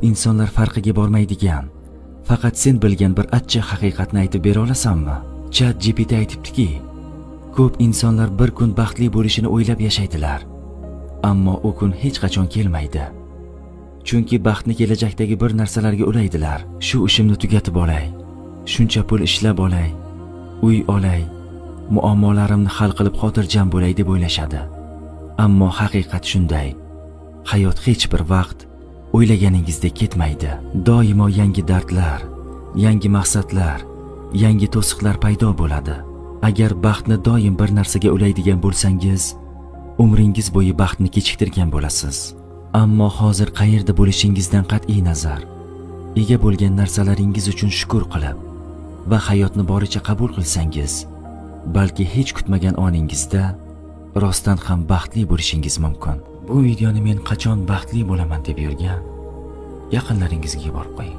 insonlar farqiga bormaydigan, faqat sen bilgan bir achchiq haqiqatni aytib bera olasanmi? ChatGPT aytibdiki, ko'p insonlar bir kun baxtli bo'lishini o'ylab yashaydilar, ammo u kun hech qachon kelmaydi. Chunki baxtni kelajakdagi bir narsalarga ulaydilar. Shu ishimni tugatib olay, shuncha pul ishlab olay, uy olay, muammolarimni hal qilib xotirjam bo'lay deb o'ylashadi. Ammo haqiqat shunday. Hayot hech bir vaqt o'ylaganingizdek ketmaydi. Doimo yangi dardlar, yangi maqsadlar, yangi to'siqlar paydo bo'ladi. Agar baxtni doim bir narsaga ulaydigan bo'lsangiz, umringiz bo'yi baxtni kechiktirgan bo'lasiz. Ammo hozir qayerda bo'lishingizdan qat'iy nazar, ega bo'lgan narsalaringiz uchun shukr qilib va hayotni boricha qabul qilsangiz, balki hech kutmagan oningizda rostdan ham baxtli bo'lishingiz mumkin. Bu videoni men qachon baxtli bo'laman deb yurgan yaqinlaringizga yuborib qo'ying.